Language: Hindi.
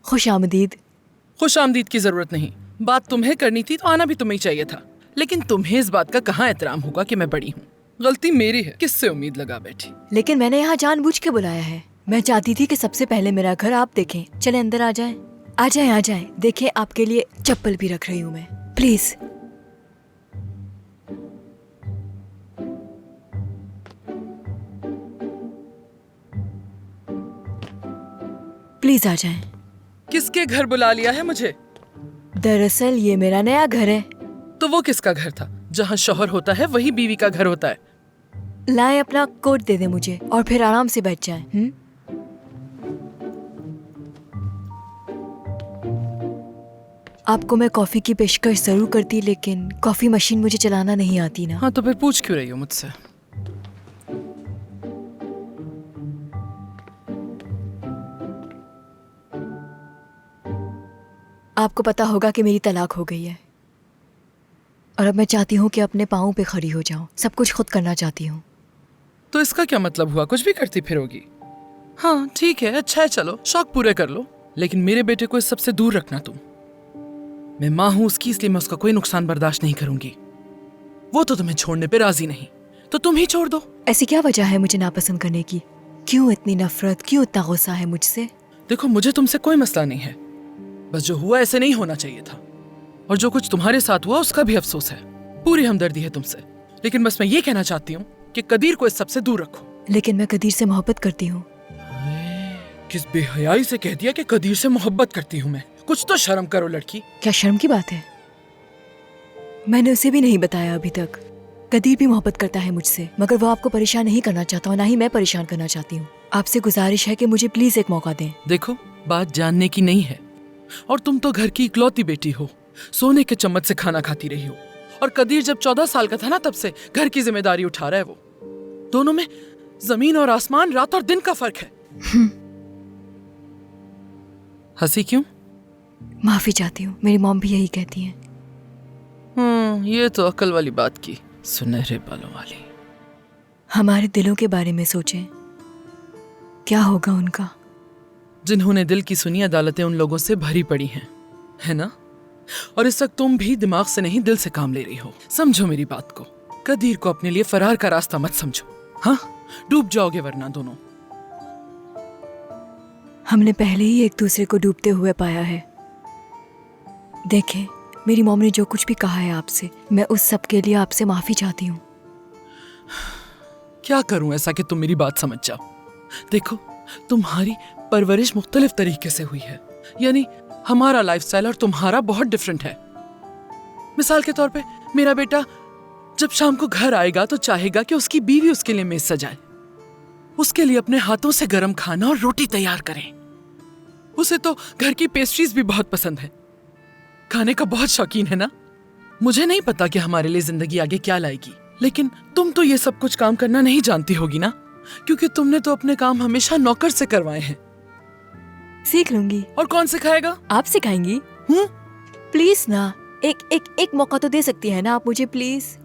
खुश आमदीद। खुश आमदीद की जरूरत नहीं, बात तुम्हें करनी थी तो आना भी तुम्हें ही चाहिए था। लेकिन तुम्हें इस बात का कहाँ एहतराम होगा कि मैं बड़ी हूँ। गलती मेरी है, किससे उम्मीद लगा बैठी। लेकिन मैंने यहाँ जानबूझ के बुलाया है। मैं चाहती थी कि सबसे पहले मेरा घर आप देखें। चले अंदर आ जाएं। आ जाएं, आ जाएं। देखें, आपके लिए चप्पल भी रख रही हूँ मैं। प्लीज। प्लीज आ जाएं। किसके घर बुला लिया है मुझे? दरअसल ये मेरा नया घर है। तो वो किसका घर था? जहाँ शौहर होता है वही बीवी का घर होता है। लाएं, अपना कोट दे दे मुझे और फिर आराम से बैठ जाएं। आपको मैं कॉफी की पेशकश जरूर करती, लेकिन कॉफी मशीन मुझे चलाना नहीं आती ना। हाँ, तो फिर पूछ क्यों रही हो मुझसे? आपको पता होगा कि मेरी तलाक हो गई है और अब मैं चाहती हूँ कि अपने पाँव पे खड़ी हो जाऊं। सब कुछ खुद करना चाहती हूँ। तो इसका क्या मतलब हुआ? कुछ भी करती फिरोगी? हाँ ठीक है, अच्छा है, चलो शौक पूरे कर लो, लेकिन मेरे बेटे को इस सबसे दूर रखना तुम। मैं माँ हूं उसकी, इसलिए मैं उसका कोई नुकसान बर्दाश्त नहीं करूंगी। वो तो तुम्हें छोड़ने पे राजी नहीं, तो तुम ही छोड़ दो। ऐसी क्या वजह है मुझे नापसंद करने की? क्यों इतनी नफरत, क्यों इतना गुस्सा है मुझसे? देखो, मुझे तुमसे कोई मसला नहीं है, बस जो हुआ ऐसे नहीं होना चाहिए था। और जो कुछ तुम्हारे साथ हुआ उसका भी अफसोस है। पूरी हमदर्दी है तुमसे, लेकिन बस मैं ये कहना चाहती हूँ कि कदीर को इस सबसे दूर रखो। लेकिन मैं कदीर से मोहब्बत करती हूँ। किस बेहयाई से कह दिया कि कदीर से मोहब्बत करती हूँ मैं? कुछ तो शर्म करो लड़की। क्या शर्म की बात है? मैंने उसे भी नहीं बताया अभी तक। कदीर भी मोहब्बत करता है मुझसे, मगर वो आपको परेशान नहीं करना चाहता और ना ही मैं परेशान करना चाहती हूँ। आपसे गुजारिश है कि मुझे प्लीज एक मौका दें। देखो, बात जानने की नहीं है, और तुम तो घर की इकलौती बेटी हो, सोने के चम्मच से खाना खाती रही हो। और कदीर जब 14 साल का था ना, तब से घर की जिम्मेदारी उठा रहा है वो। दोनों में जमीन और आसमान, रात और दिन का फर्क है। हंसी क्यों? माफी चाहती हूँ, मेरी मॉम भी यही कहती है। ये तो अकल वाली बात की, सुनहरे बालों वाली। हमारे दिलों के बारे में सोचें, क्या होगा उनका? जिन्होंने दिल की सुनी अदालतें उन लोगों से भरी पड़ी हैं, है ना? और इस वक्त तुम भी दिमाग से नहीं दिल से काम ले रही हो। समझो मेरी बात को। कदीर को अपने लिए फरार का रास्ता मत समझो। हाँ, डूब जाओगे वरना दोनों। हमने पहले ही एक दूसरे को डूबते हुए पाया है। देखें, मेरी मॉम ने जो कुछ भी कहा है आपसे, मैं उस सब के लिए आपसे माफी चाहती हूँ। क्या करूं ऐसा कि तुम मेरी बात समझ जाओ? देखो, तुम्हारी परवरिश मुख्तलिफ तरीके से हुई है, यानी हमारा लाइफस्टाइल और तुम्हारा बहुत डिफरेंट है। मिसाल के तौर पे, मेरा बेटा जब शाम को घर आएगा तो चाहेगा कि उसकी बीवी उसके लिए मेज सजाए, उसके लिए अपने हाथों से गर्म खाना और रोटी तैयार करें। उसे तो घर की पेस्ट्रीज भी बहुत पसंद है, खाने का बहुत शौकीन है ना। मुझे नहीं पता कि हमारे लिए जिंदगी आगे क्या लाएगी, लेकिन तुम तो ये सब कुछ काम करना नहीं जानती होगी ना, क्योंकि तुमने तो अपने काम हमेशा नौकर से करवाए हैं। सीख लूंगी। और कौन सिखाएगा? आप सिखाएंगी? प्लीज ना, एक मौका तो दे सकती है ना आप मुझे, प्लीज।